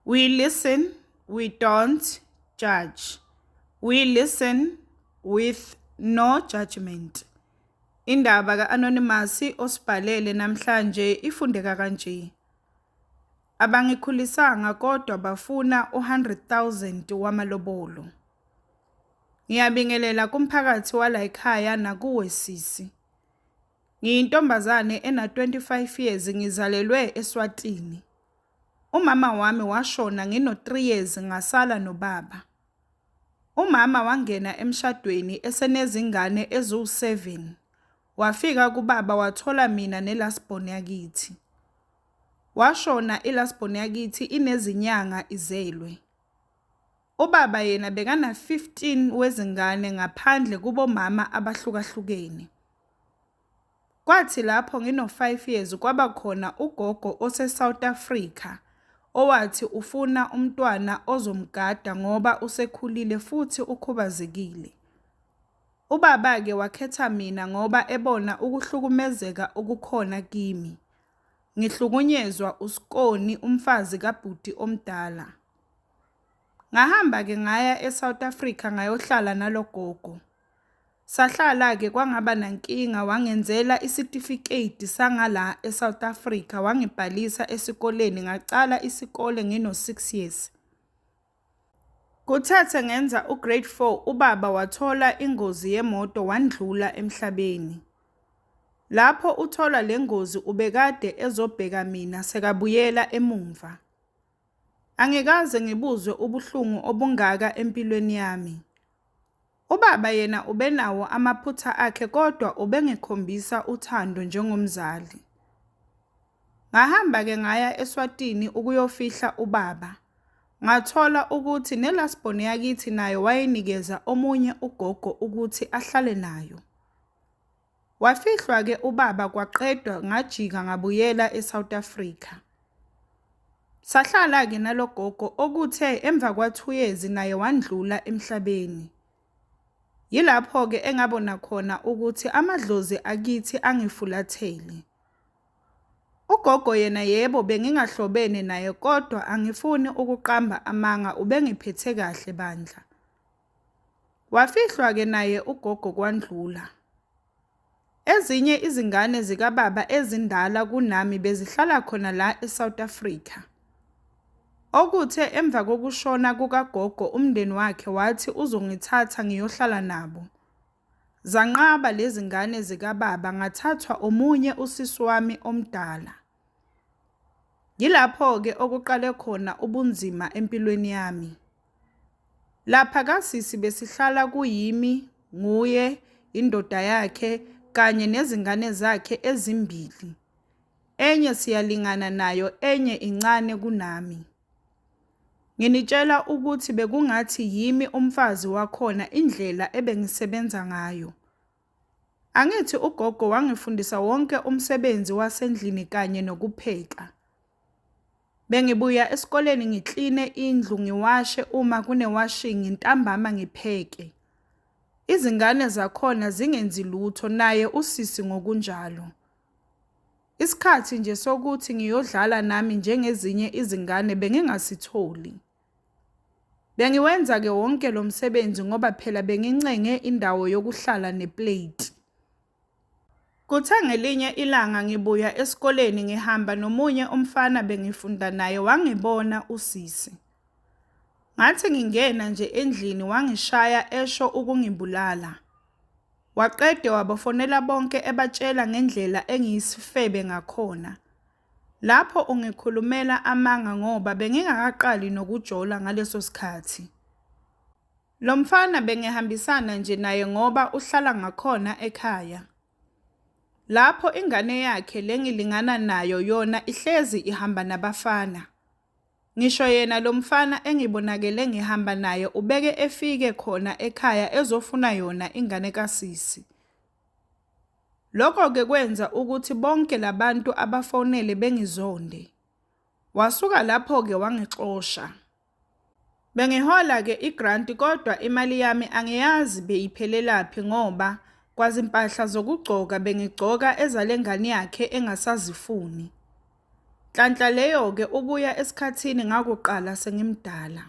We listen, we don't judge. We listen with no judgment. Indaba ka-Anonymous osibhalele namhlanje ifundeka kanje. Abangikhulisanga kodwa bafuna u100,000 wamalobolo. Ngiyabingelela kumphakathi wala ekhaya nakuwe sisi. Ngiyintombazane ena 25 years ngizalelwe eSwatini. Umama wami washona ngino 3 years ngasala nobaba. Umama wangena emshadweni esenezingane eziwu7. Wafika kubaba wathola mina nelasbon yakithi. Washona ilasbon yakithi inezinyanga izelwe. Ubaba yena bekana 15 wezingane ngaphandle kubo mama abahlukahlukene. Kwathi lapho ngino 5 years kwaba khona ugogo ose-South Africa owathi ufuna umntwana ozomgada ngoba usekhulile futhi ukhubazekile. Ubaba ke wakhetha mina ngoba ebona ukuhlukumezeka okukhona kimi. Ngihlukunyezwa uSkoni umfazi kaBhuti omdala. Ngahamba ke ngaya eSouth Africa ngayohlala nalogogo. Sahlala ke kwangaba nankinga wangenzela isitifiketi sangala eSouth Africa wangibhalisa esikoleni ngacala isikole ngino 6 years. Kuthathe ngenza ugrade 4 ubaba wathola ingozi yemoto wandlula emhlabeni. Lapho uthola lengozi ubekade ezobheka mina sekabuyela emumva. Angikaze ngibuzwe ubuhlungu obungaka empilweni yami. Ubaba yena ubenawo amaphutha akhe kodwa ubengikhombisa uthando njengomzali. Ngahamba ke ngaya eSwatini ukuyofihla ubaba. Ngathola ukuthi nelasbon yakithi nayo wayinikeza omunye ugogo ukuthi ahlale nayo. Wafihlwa ke ubaba kwaqedwa ngajika ngabuyela eSouth Africa. Sahlala ke nalogogo okuthe emva kwa2 years naye wandlula emhlabeni. Yilapho ke engabona khona ukuthi amadlozi akithi angifulathele. Ugogo yena yebo bengingahlobene naye kodwa angifuni ukuqamba amanga ubengiphethe kahle bandla. Wafihlwa ke naye ugogo kwandlula. Ezinye izingane zikababa ezindala kunami bezihlala khona la eSouth Africa. Okuthe emva kokushona kukagogo umndeni wakhe wathi uzongithatha ngiyohlala nabo. Zanqaba lezi ngane zikababa ngathathwa omunye usisi wami omdala. Yilapho ke okuqale khona ubunzima empilweni yami. Lapha kasisi besihlala kuyimi, nguye, indoda yakhe kanye nezingane zakhe ezimbili. Enye siyalingana nayo, enye incane kunami. Nginitshela ukuthi bekungathi yimi umfazi wakhona indlela ebengisebenza ngayo. Angithi ugogo wangifundisa wonke umsebenzi wasendlini kanye nokupheka. Bengibuya esikoleni ngikline indlu ngiwashe uma kunewashing ntambama ngipheke. Izingane zakhona zingenzi lutho naye usisi ngokunjalo. Isikhathi nje sokuthi ngiyodlala nami njengezinye izingane bengingasitholi. Bengiwenza ke wonke lo msebenzi ngoba phela bengincenge indawo yokuhlala neplate. Kuthe ngelinye ilanga ngibuya esikoleni ngihamba nomunye umfana bengifunda naye wangibona usisi. Ngathi ngingena nje endlini wangishaya esho ukungibulala. Waqede wabafonela bonke ebatshela ngendlela engiyisifebe ngakhona. Lapho ungikhulumela amanga ngoba bengingakaqali nokujola ngaleso sikhathi. Lo mfana bengihambisana nje naye ngoba uhlala ngakhona ekhaya. Lapho ingane yakhe lengilingana nayo yona ihlezi ihamba nabafana. Ngisho yena lo mfana engibonakele ngihamba naye ubeke efike khona ekhaya ezofuna yona ingane kasisi. Lokho ke kwenza ukuthi bonke labantu abafonele bengizonde. Wasuka lapho ke wangixosha. Bengihola ke igrant kodwa imali yami angiyazi beyiphelelaphi ngoba kwazimpahla zokugcoka bengigcoka ezalengane yakhe engasazifuni. Nhlanhla leyo-ke ukuya esikhathini ngakuqala sengimdala.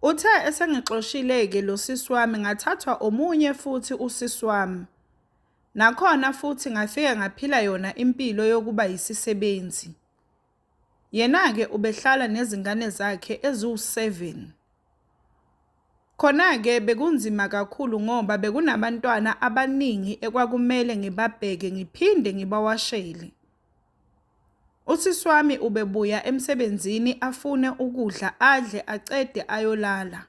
Uthe esengixoshile-ke lo sisi wami ngathathwa omunye futhi usisi wami. Nakhona futhi ngafike ngaphila yona impilo yokuba yisisebenzi. Yena-ke ubehlala nezingane zakhe eziwu-7. Khona-ke bekunzima kakhulu ngoba bekunabantwana abaningi ekwakumele ngibabheke ngiphinde ngibawashele. Usisi wami ubebuya emsebenzini afune ukudla adle acede ayolala.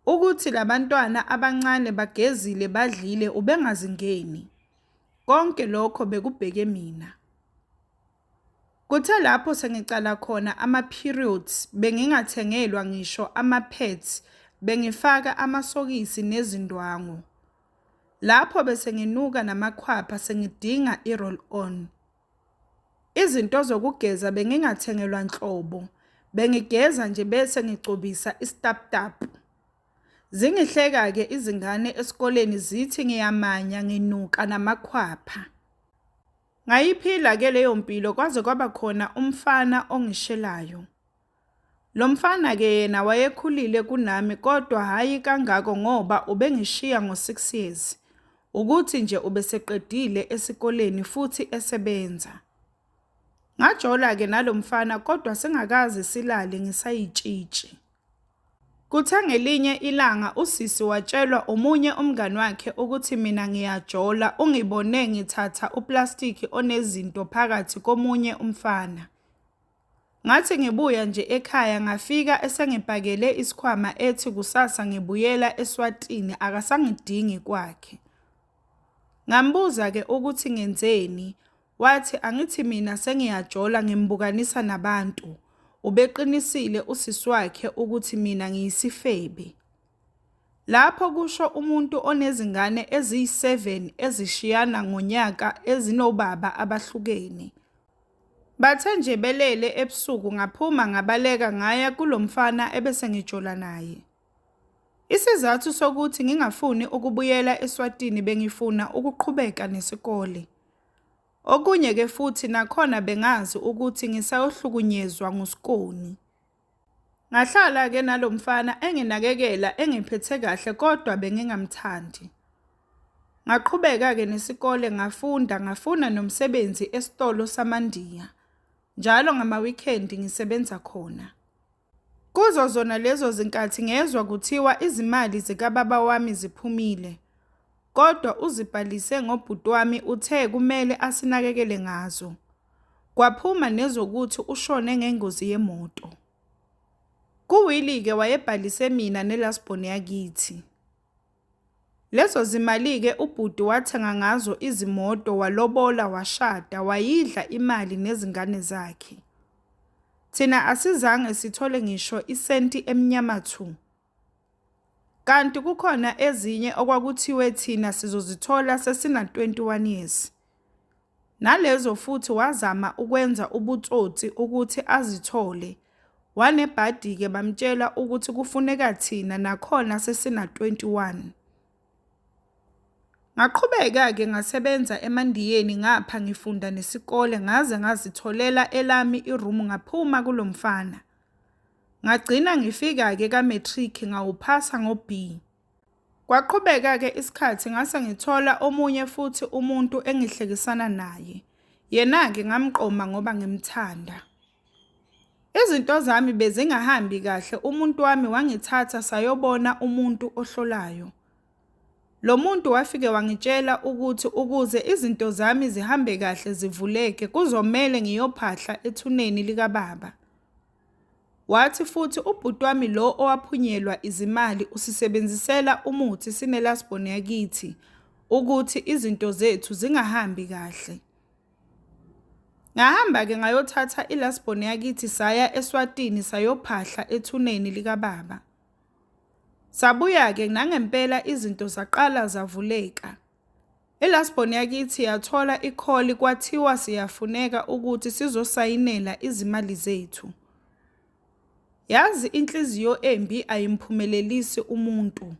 Ukuthi labantwana abancane bagezile badlile ubengazingeni. Konke lokho bekubheke mina. Kuthe lapho sengicala khona ama-periods bengingathengelwa ngisho ama-pads, bengifaka amasokisi nezindwangu. Lapho bese nginuka namakhwapha sengidinga i-roll-on. Izinto zokugeza bengingathengelwa nhlobo, bengigeza nje bese ngicobisa istap-tap. Zingihleka-ke izingane esikoleni zithi ngiyamanya nginuka namakhwapha. Ngayiphila-ke leyo mpilo kwaze kwaba khona umfana ongishelayo. Lo mfana-ke yena wayekhulile kunami kodwa hhayi kangako ngoba ubengishiya ngo-6 years. Ukuthi nje ubeseqedile esikoleni futhi esebenza. Ngajola-ke nalo mfana kodwa singakaze silale ngisayitshitshi. Kuthe ngelinye ilanga usisi watshelwa omunye umngani wakhe ukuthi mina ngiyajola ungibone ngithatha uplastiki onezinto phakathi komunye umfana. Ngathi ngibuya nje ekhaya ngafika esengibhakele isikhwama ethi kusasa ngibuyela eSwatini akasangidingi kwakhe. Ngambuza-ke ukuthi ngenzeni, wathi angithi mina sengiyajola ngimbukanisa nabantu. Ubeqinisile usisi wakhe ukuthi mina ngiyisifebe. Lapho kusho umuntu onezingane eziyi-7 ezishiyana ngonyaka ezinobaba abahlukene. Bathe nje belele ebusuku ngaphuma ngabaleka ngaya kulo mfana ebese ngijola naye. Isizathu sokuthi ngingafuni ukubuyela eSwatini bengifuna ukuqhubeka nesikole. Okunye-ke futhi nakhona bengazi ukuthi ngisayohlukunyezwa nguSikoni. Ngahlala-ke nalo mfana enginakekela engiphethe kahle kodwa bengingamthandi. Ngaqhubeka-ke nesikole ngafuna nomsebenzi esitolo samandiya. Njalo ngama-weekend ngisebenza khona. Kuzo zona lezo zinkathi ngezwa kuthiwa izimali zikababa wami ziphumile. Kodwa uzibhalise ngobhuti wami uthe kumele asinakekele ngazo. Kwaphuma nezokuthi ushone ngengozi yemoto. Kuwili-ke wayebhalise mina nelasbone yakithi. Lezo zimali-ke ubhuti wathenga ngazo izimoto walobola washada wayidla imali nezingane zakhe. Thina asizange sithole ngisho isenti emnyama thu. Kanti kukhona ezinye okwakuthiwe thina sizozithola sesina 21 years. Nalezo futhi wazama ukwenza ubutsotsi ukuthi azithole. Wanebhadi-ke bamtshela ukuthi kufuneka thina nakhona sesina 21. Ngaqhubeka-ke ngasebenza emandiyeni ngapha ngifunda nesikole ngaze ngazitholela elami iroom ngaphuma kulo mfana. Ngagcina ngifika-ke ka-matric ngawuphasa ngo-B. Kwaqhubeka-ke isikhathi ngase ngithola omunye futhi umuntu engihlekisana naye. Yena-ke ngamqoma ngoba ngimthanda. Izinto zami bezingahambi kahle umuntu wami wangithatha sayobona umuntu ohlolayo. Lo muntu wafike wangitshela ukuthi ukuze izinto zami zihambe kahle zivuleke kuzomela ngiyophahla ethuneni likababa. Wathi futhi ubhuti wami lo owaphunyelwa izimali usisebenzisela umuthi sinelasbone yakithi ukuthi izinto zethu zingahambi kahle. Ngahamba-ke ngayothatha ilasbone yakithi saya eSwatini sayophahla ethuneni likababa. Sabuya-ke nangempela izinto zaqala zavuleka. Ilasbone yakithi yathola ikholi kwathiwa siyafuneka ukuthi sizosayinela izimali zethu. Yazi inhliziyo embi ayimphumelelisi umuntu.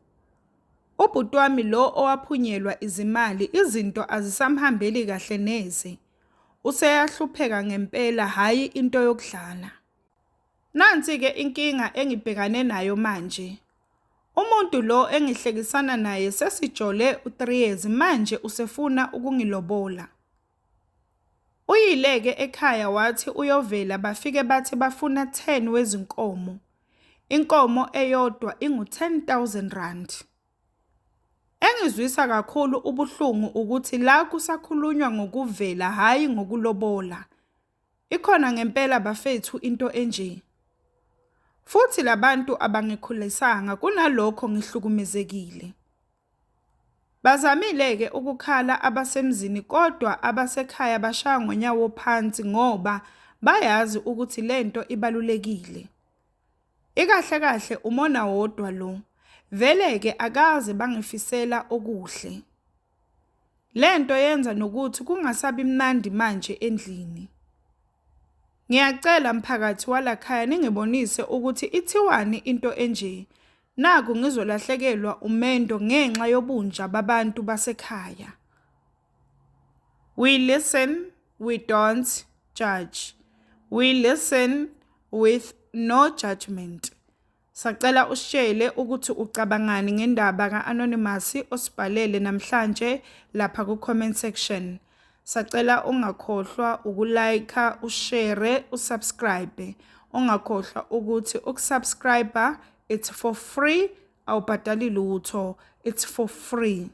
Ubhuti wami lo owaphunyelwa izimali izinto azisamhambeli kahle neze. useyahlupheka ngempela, hhayi into yokudlala. Nansi-ke inkinga engibhekane nayo manje. Umuntu lo engihlekisana naye sesijole u-3 years manje usefuna ukungilobola. Uyileke ekhaya wathi uyovela bafike bathi bafuna 10 wezinkomo. Inkomo eyodwa ingu-10,000 rand. Engizwisa kakhulu ubuhlungu ukuthi la kusakhulunywa ngokuvela hhayi ngokulobola. Ikhona ngempela bafethu into enje. Futhi labantu abangikhulisanga kunalokho ngihlukumezekile. Bazamile-ke ukukhala abasemzini kodwa abasekhaya bashaya ngonyawo phansi ngoba bayazi ukuthi lento ibalulekile. Ikahle kahle umona wodwa lo. Vele-ke akaze bangifisela okuhle. Lento yenza nokuthi kungasabi mnandi manje endlini. Ngiyacela mphakathi walakhaya ningibonise ukuthi ithiwani into enje. Naku ngizolahlekelwa umendo ngenxa yobunja babantu basekhaya. We listen, we don't judge. We listen with no judgment. Sacela usishele ukuthi ucabangani ngendaba ka-Anonymous osibhalele namhlanje lapha ku-comment section. Sacela ungakhohlwa ukulike, ushare, usubscribe. Ungakhohlwa ukuthi ukusubscribe it's for free, awubhadali lutho, it's for free.